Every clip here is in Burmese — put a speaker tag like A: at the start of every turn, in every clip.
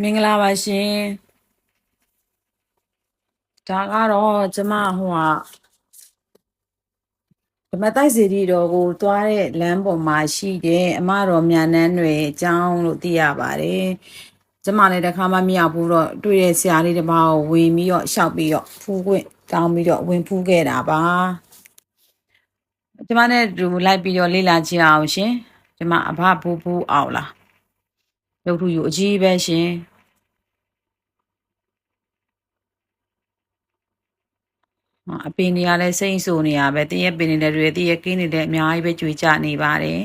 A: မင်္ဂလာပါရှင်ဒါကတော့ကျမဓမ္မတိုက်စီတီတော်ကိုသွားတဲ့လမ်းပေါ်မှာရှိတဲ့အမတော်မြန်နှန်းတွေအကြောင်းလို့သိရပါတယ်ကျမလည်းတစ်ခါမှမရောက်ဘူးတော့တွေ့တဲ့ဆရာလေးတစ်ပါးကိုဝင်ပြီးတော့ရှောက်ပြီးတော့ဖူးခွင့်တောင်းပြီးတော့ဝင်ဖူးခဲ့တာပါကျမနဲ့တူလိုက်ပြီးတော့လေ့လာကြည့်အောင်ရှင်ကျမအဘဘူးအောင်လားရုပ်ထုယူအကြီးပဲရှင်အပင်တွေကလည်းစိမ့်ဆူနေရပဲတရက်ပင်နေတဲ့တွေတရက်ကင်းနေတဲ့အများကြီးပဲကြွေကြနေပါတယ်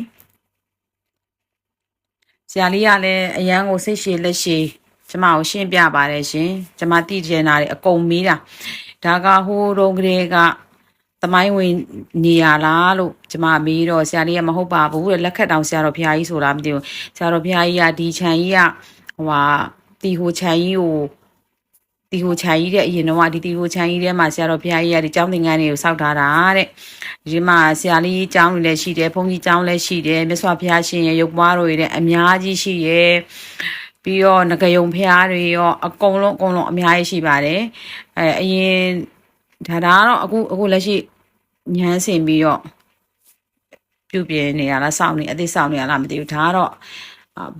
A: ဆရာလေးကလည်းအရန်ကိုစိတ်ရှည်လက်ရှည်ကျမကိုရှင်းပြပါတယ်ရှင်ကျမတိကျနာတယ်အကုန်မေးတာဒါကဟိုတုန်းကလေးကသမိုင်းဝင်နေရလားလို့ကျမမေးတော့ဆရာလေးကမဟုတ်ပါဘူးတဲ့လက်ခတ်တောင်ဆရာတော်ဘုရားကြီးဆိုတာမသိဘူးဆရာတော်ဘုရားကြီးကဒီခြံကြီးကတီဟိုခြံကြီးကိုတီဟိုခြံကြီးတဲ့အရင်တော့ဒီတီဟိုခြံကြီးထဲမှာဆရာတော်ဘုရားကြီးကဒီကျောင်းသင်္ကန်းတွေကိုစောက်ထားတာတဲ့ဒီမှာဆရာလေးကျောင်းတွေလည်းရှိတယ်ဘုန်းကြီးကျောင်းလည်းရှိတယ်မြတ်စွာဘုရားရှင်ရဲ့ရုပ်ပွားတော်တွေလည်းအများကြီးရှိရဲ့ပြီးတော့ငကယုံဖျားတွေရောအကုန်လုံးအများကြီးရှိပါတယ်အရင်ဒါတော့အခုလက်ရှိညမ်းစင်ပြီးတော့ပြုတ်ပြနေရလားစောင့်နေအသေးစောင့်နေရလားမသိဘူးဒါကတော့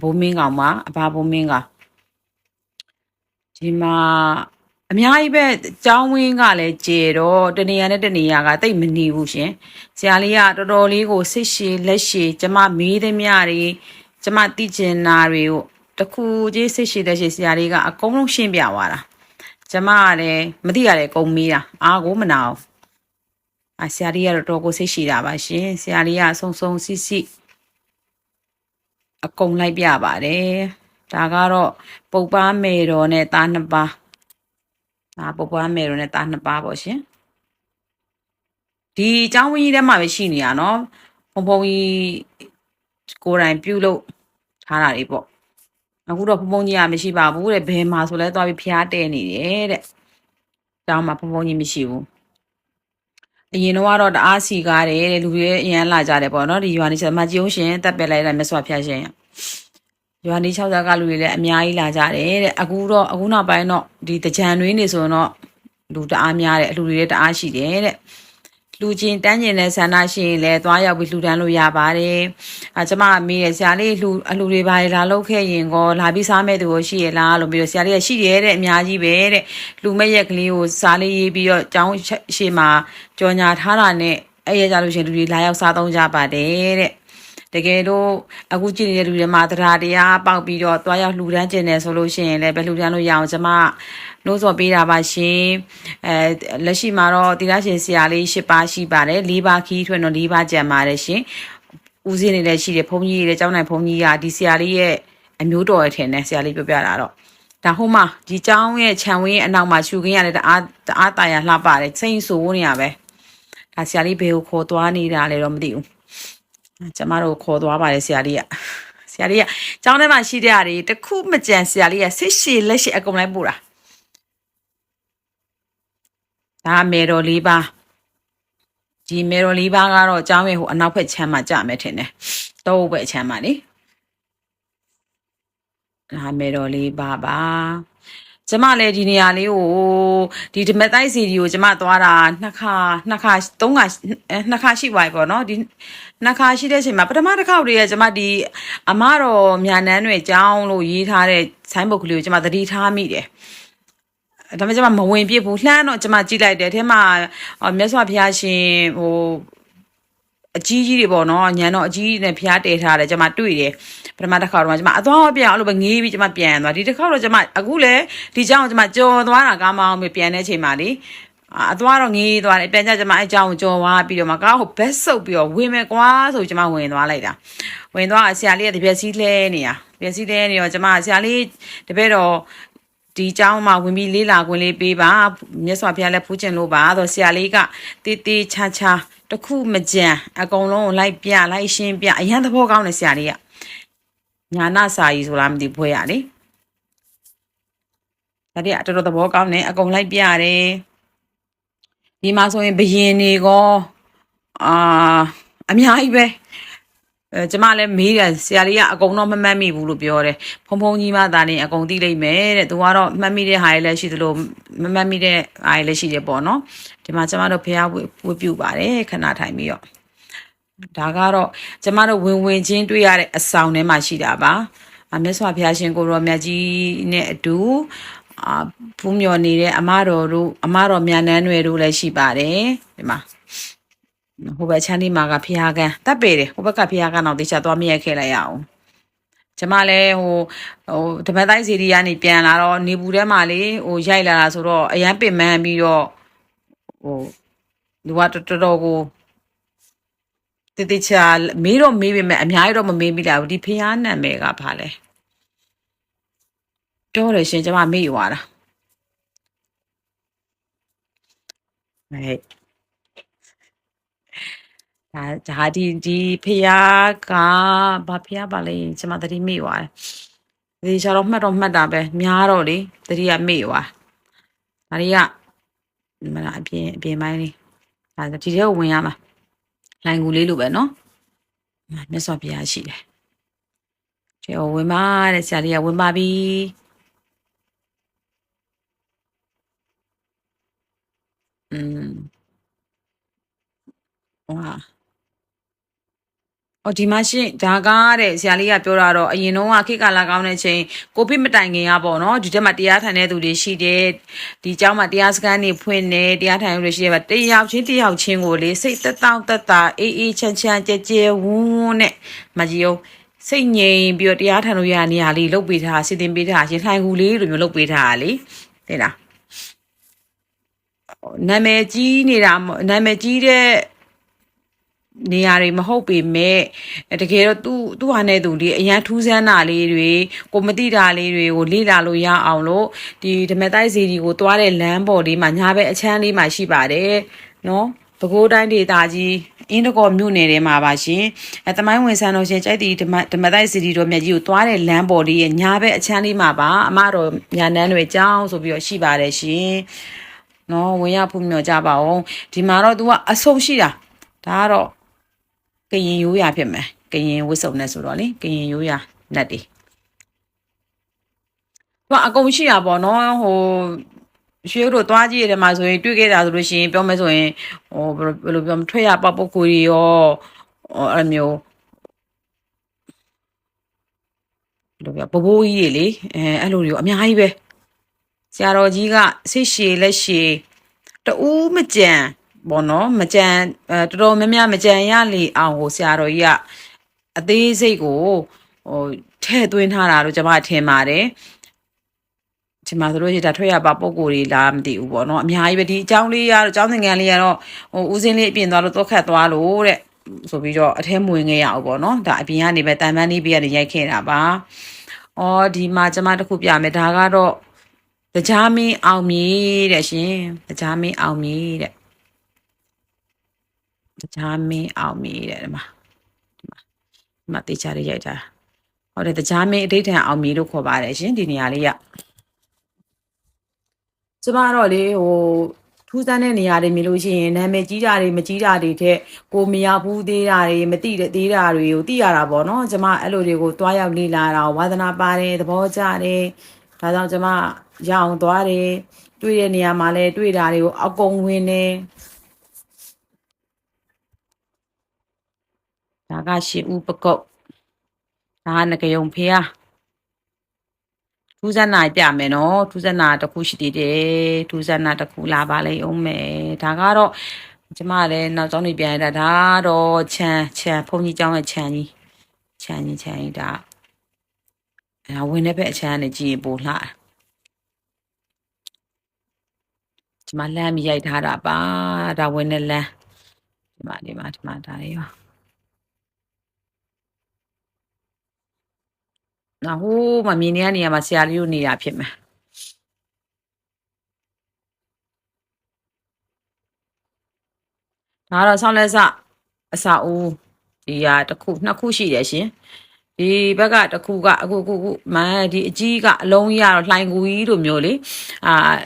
A: ဘိုးမင်းကောင်ပါအဘဘိုးမင်းကဒီမှာအများကြီးပဲကျောင်းဝင်းကလည်းကျေတော့တနေရာနဲ့တနေရာကတိတ်မနေဘူးရှင်ဆရာလေးကတော်တော်လေးကိုစိတ်ရှည်လက်ရှည်ကျမမေးသမျှတွေကျမသိကျင်တာတွေကိုတခုကြီးစိတ်ရှည်လက်ရှည်ဆရာလေးကအကုန်လုံးရှင်းပြသွားတာကျမကလည်းမသိရတယ်အကုန်မေးတာအားကိုမနာဘူးဆရာလေးကတော့တော်ကိုစိတ်ရှည်တာပါရှင်ဆရာလေးကဆုံစီအကုန်လိုက်ပြပါတယ်ဒါကတော့ပုပ်ပန်းမေတော်နဲ့သားနှစ်ပါးပုပ်ပန်းမေတော်နဲ့သားနှစ်ပါးပေါ့ရှင်ဒီအကြောင်းဝင်းကြီးထဲမှာပဲရှိနေရနော်ဘုံကြီးကိုယ်တိုင်ပြုတ်လို့ထားတာတွေပေါ့အခုတော့ဘုံကြီးကမရှိပါဘူးတဲ့ဘယ်မှာဆိုလဲသွားပြီးဖျားတဲနေတယ်တဲ့တောင်းမှာဘုံကြီးမရှိဘူးအရင်တော့တအားစီကားတယ်တဲ့လူတွေအရင်လာကြတယ်ပေါ့နော်ဒီရွာနေချက်မကြည့်အောင်ရှင်တက်ပယ်လိုက်တာမြတ်စွာဘုရားရှင်ရွာနေ60ကလူတွေလည်းအများကြီးလာကြတယ်တဲ့အခုနောက်ပိုင်းတော့ဒီတကြံတွင်းနေဆိုတော့လူတအားများတယ်အလူတွေလည်းတအားရှိတယ်တဲ့လူချင်းတန်းကျင်တဲ့ဆန္ဒရှိရင်လည်းသွားရောက်ပြီးလှူဒန်းလို့ရပါတယ်ကျမမေးရဆရာလေးအလူတွေဘာတွေလာလုပ်ခဲ့ရင်ကောလာပြီးစားမဲ့သူကိုရှိရလားလို့ပြီးတော့ဆရာလေးကရှိတယ်တဲ့အများကြီးပဲတဲ့လူမဲ့ရက်ကလေးကိုစားလေးရေးပြီးတော့ကျောင်းရှေ့မှာကြော်ညာထားတာနဲ့အဲ့ရကြလို့ရှင်လူတွေလာရောက်စားသုံးကြပါတယ်တဲ့တကယ်တော့အခုကြည့်နေတဲ့လူတွေမှာတရားပေါက်ပြီးတော့တွားရောက်လှူဒန်းကျင်တယ်ဆိုလို့ရှိရင်လည်းပဲလှူဒန်းလို့ရအောင်ကျမနှိုးဆော်ပေးတာပါရှင်လက်ရှိမှာတော့တိရရှင်ဆရာလေး၈ပါးရှိပါတယ်၄ပါးခီးထွန်းတော့၄ပါးကြံပါတယ်ရှင်ဦးစင်းနေလည်းရှိတယ်ဘုန်းကြီးတွေကျောင်းနိုင်ဘုန်းကြီးကဒီဆရာလေးရဲ့အမျိုးတော်ရဲ့ထင်တယ်ဆရာလေးပြောပြတာတော့ဒါဟိုမှာဒီကျောင်းရဲ့ခြံဝင်းရဲ့အနောက်မှာရှူခင်းရတယ်တအားတာရလှပါတယ်စိမ့်ဆိုးနေရပဲဒါဆရာလေးဘယ်ကိုခေါ်သွားနေတာလဲတော့မသိဘူးကျမတို့ခေါ်သွားပါတယ်ဆရာလေးကကျောင်းထဲမှာရှိတဲ့အားတွေတခုမကြံဆရာလေးကဆစ်ရှည်လက်ရှိအကုန်လိုက်ပို့တာဒါမေတော်၄ပါးဒီမေတော်၄ပါးကတော့ကျောင်းရဲ့ဟိုအနောက်ဘက်ခြမ်းမှာကြမယ်ထင်တယ်တော့ဘက်ခြမ်းမှာလေဒါမေတော်၄ပါးပါကျမလည်းဒီနေရာလေးကိုဒီဓမ္မတိုက်စီဒီကိုကျမသွားတာနှစ်ခါရှိပါပြီပေါ့နော်ဒီနှစ်ခါရှိတဲ့အချိန်မှာပထမတစ်ခါတည်းကကျမဒီအမတော်မြန်နှန်းတွေကျောင်းလို့ရေးထားတဲ့ဆိုင်းဘုတ်ကလေးကိုကျမသတိထားမိတယ်ဒါပေမဲ့ကျမမဝင်ပြစ်ဘူးလှမ်းတော့ကျမကြည့်လိုက်တယ်အဲမှာမြတ်စွာဘုရားရှင်ဟိုအကြီးကြီးတွေပေါ့နော်ညံတော့အကြီးနဲ့ဖျားတဲထားတယ်ကျမတွေ့တယ်ပထမတစ်ခါတော့ကျမအသွားပြန်အဲ့လိုပဲငေးပြီးကျမပြန်သွားဒီတစ်ခါတော့ကျမအခုလေဒီเจ้าကျမကြော်သွားတာကားမအောင်ပြီးပြန်တဲ့အချိန်မှာလေအသွားတော့ငေးသွားတယ်ပြန်ကြကျမအဲเจ้าကိုကြော်သွားပြီးတော့မှကားကိုဘက်ဆုပ်ပြီးတော့ဝင်မယ်ကွာဆိုကျမဝင်သွားလိုက်တာဝင်သွားဆရာလေးကတပြက်စီးလဲနေတာတော့ကျမဆရာလေးတပည့်တော့ဒီเจ้าမှာဝင်ပြီးလေးလာခွင့်လေးပေးပါမြတ်စွာဘုရားလည်းဖူးကျင်လို့ပါဆိုဆရာလေးကတေးတေးချာချာတခုမကြံအကုန်လုံးကိုလိုက်ရှင်းပြအရန်သဘောကောင်းတယ်ဆရာလေးကညာနာစာကြီးဆိုလားမသိဘွဲရလေဒါတည်းတော်တော်သဘောကောင်းတယ်အကုန်လိုက်ပြတယ်ဒီမှာဆိုရင်ဘယင်တွေကောအများကြီးပဲ ကျမလည်းမေးတယ်ဆရာလေးကအကုန်တော့မမှတ်မိဘူးလို့ပြောတယ်ဖုံဖုံကြီးမှသာနေအကုန်သိလိမ့်မယ်တဲ့သူကတော့မှတ်မိတဲ့ဟာတွေလည်းရှိသလိုမမှတ်မိတဲ့ဟာတွေလည်းရှိတယ်ပေါ့နော်ဒီမှာကျမတို့ဖះဝတ်ပြုပါတယ်ခဏထိုင်ပြီးတော့ဒါကတော့ကျမတို့ဝင်ချင်းတွေ့ရတဲ့အဆောင်ထဲမှာရှိတာပါမြတ်စွာဘုရားရှင်ကိုရောမြတ်ကြီးနဲ့အတူဖူးမြော်နေတဲ့အမတော်တို့အမတော်မြတ်နန်းတွေတို့လည်းရှိပါတယ်ဒီမှာဟိုဘက်ချမ်းဒီမှာကဖះကန်တပ်ပေတယ်ဟိုဘက်ကဖះကန်တော့တခြားသွားမြက်ခဲ့လိုက်ရအောင်ကျမလည်းဟိုတပတ်တိုင်းစီရီကနေပြန်လာတော့နေပူထဲမှာလေဟိုရိုက်လာတာဆိုတော့အရန်ပင်မန်းပြီးတော့ဟိုလူကတော်တော်ကိုတေချာမေးတော့မေးပေမဲ့အများကြီးတော့မမေးမိလာဘူးဒီဖះနာမည်ကဘာလဲတော်တယ်ရှင်ကျမမေ့ရွာတာဟဲ့ဒါဒီဖះကဘာဖះပါလဲကျမသတိမေ့ရွာတယ်ဒီချာတော့မှတ်တာပဲများတော့လေသတိကမေ့ရွာဒါတွေကမလားအပြင်ပိုင်းလေးဒါဒီထဲကိုဝင်ရမှာလိုင်ကူလေးလိုပဲနော်မြတ်စွာဘုရားရှိတယ်ဒီဝင်ပါတဲ့ဆရာလေးကဝင်ပါပြီဒီမှာရှင်ဒါကားတဲ့ဆရာလေးကပြောတာတော့အရင်တော့ခေတ်ကာလကောင်းတဲ့ချိန်ကိုဗစ်မတိုင်ခင်ကပေါ့နော်ဒီထဲမှာတရားထိုင်တဲ့သူတွေရှိတယ်ဒီเจ้าမှာတရားစခန်းတွေဖွင့်နေတရားထိုင်လို့ရှိရပါတယောက်ချင်းကိုလေစိတ်တက်တာအေးချမ်းကြဲဝန်းနဲ့မကြီးအောင်စိတ်ငြိမ်ပြီးတော့တရားထိုင်လို့ရနေရလေးလုပ်ပေးထားစီတင်ပေးထားရှင်ထိုင်ကူလေးလိုမျိုးလုပ်ပေးထားတာလေသိလားနာမည်ကြီးတဲ့နေရာတွေမဟုတ်ပေမဲ့တကယ်တော့သူ့ဟာနဲ့သူဒီအရန်ထူးဆန်းတာလေးတွေကိုမသိတာလေးတွေကိုလေ့လာလို့ရအောင်လို့ဒီဓမ္မတိုက်စီဒီကိုသွားတဲ့လမ်းပေါ်လေးမှာညာဘက်အချမ်းလေးမှာရှိပါတယ်နော်ပဲခူးတိုင်းဒေသကြီးအင်းတကောမြို့နယ်ထဲမှာပါရှင်သမိုင်းဝင်ဆန်းတော်ရှင်ကြိုက်တီဓမ္မတိုက်စီဒီတော်မြတ်ကြီးကိုသွားတဲ့လမ်းပေါ်လေးရဲ့ညာဘက်အချမ်းလေးမှာပါအမတော်ညာနန်းတွေအကြောင်းဆိုပြီးတော့ရှိပါတယ်ရှင်နော်ဝင်ရဖို့မျှော်ကြပါအောင်ဒီမှာတော့ तू ကအဆုံရှိတာဒါကတော့ကရင်ရိုးရာဖြစ်မယ်ကရင်ဝစ်စုံနဲ့ဆိုတော့လေကရင်ရိုးရာနတ်တွေသူကအကုန်ရှိတာပေါ့နော်ဟိုရွှေတို့သွားကြည့်ရတယ်မှာဆိုရင်တွေ့ခဲ့တာဆိုလို့ရှိရင်ပြောမယ်ဆိုရင်ဟိုဘယ်လိုပြောမထွက်ရပေါက်ပုတ်ကိုကြီးရောအဲ့မျိုးဘယ်လိုပြောဘိုးကြီးတွေလေအဲ့လိုတွေအများကြီးပဲဆရာတော်ကြီးကဆိတ်ရှည်လက်ရှည်တူးမကြံပေါ့နော်မကြံတော်တော်များများမကြံရလေအောင်ကိုဆရာတော်ကြီးကအသေးစိတ်ကိုဟိုထည့်သွင်းထားတာလို့ကျွန်မထင်ပါတယ်ဒီမှာတို့ရတာထွက်ရပါပုံကိုယ်လေးလားမသိဘူးပေါ့နော်အများကြီးပဲဒီအကြောင်းလေးရတော့အကြောင်းသင်္ကန်းလေးကတော့ဟိုဦးစင်းလေးအပြင်သွားလို့တော့ခတ်သွားလို့တဲ့ဆိုပြီးတော့အထဲမဝင်ခဲ့ရအောင်ပေါ့နော်ဒါအပြင်ကနေပဲတန်ပန်းလေးပြကနေရိုက်ခဲ့တာပါဒီမှာကျွန်မတခုပြမယ်ဒါကတော့တရားမင်းအောင်မြေတဲ့ရှင်တရားမင်းအောင်မြေတဲ့တရားမင်းအောင်မြေတဲ့ဒီမှာတေချာလေးရိုက်တာဟုတ်တယ်တရားမင်းအဋိဌံအောင်မြေလို့ခေါ်ပါတယ်ရှင်ဒီနေရာလေးကကျမတော့လေဟိုထူးဆန်းတဲ့နေရာတွေမြင်လို့ရှိရင်နာမည်ကြီးတာတွေမကြီးတာတွေထက်ကိုမရဘူးသေးတာတွေမသိတဲ့သေးတာတွေကိုသိရတာပေါ့နော်ကျမအဲ့လိုတွေကိုတွားရောက်လေ့လာတာဝါသနာပါတယ်သဘောကျတယ်ဒါကြောင့်ကျမရအောင်သွားတယ်တွေ့တဲ့နေရာမှာလဲတွေ့တာတွေကိုအကုန်ဝင်နေဒါကရှင်ဦးပကုတ်ဒါကငကယုံဖေးထူးဆန်းနာပြမယ်နော်ထူးဆန်းနာတစ်ခုရှိသေးတယ်ထူးဆန်းနာတစ်ခုလာပါလိမ့်အောင်မယ်ဒါကတော့ကျမလည်းနောက်ကျောင်းနေပြန်ရတာဒါတော့ခြံဘုန်းကြီးကျောင်းရဲ့ခြံကြီးဒါဝင်တဲ့ဘက်အချမ်းကနေကြည့်ရင်ပိုလှဒီမှာလမ်းမြရိုက်ထားတာပါဒါဝင်တဲ့လမ်းဒီမှာဒါလေးပါဟိုးမမြင်နေရမှာဆရာလေးတို့နေတာဖြစ်မယ်ဒါတော့ဆောင်းလက်စအစာဦးဒီဟာတစ်ခုနှစ်ခုရှိတယ်ရှင်ဒီဘက်ကတစ်ခုကအခုမဒီအကြီးကအလုံးကြီးကတော့လှိုင်ကူကြီးလိုမျိုးလေ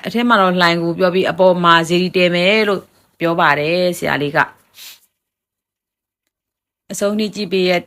A: အထက်မှာတော့လှိုင်ကူပြောပြီးအပေါ်မှာဇီရီတဲမယ်လို့ပြောပါတယ်ဆရာလေးကအစုံနေကြည့်ပေးရဲ့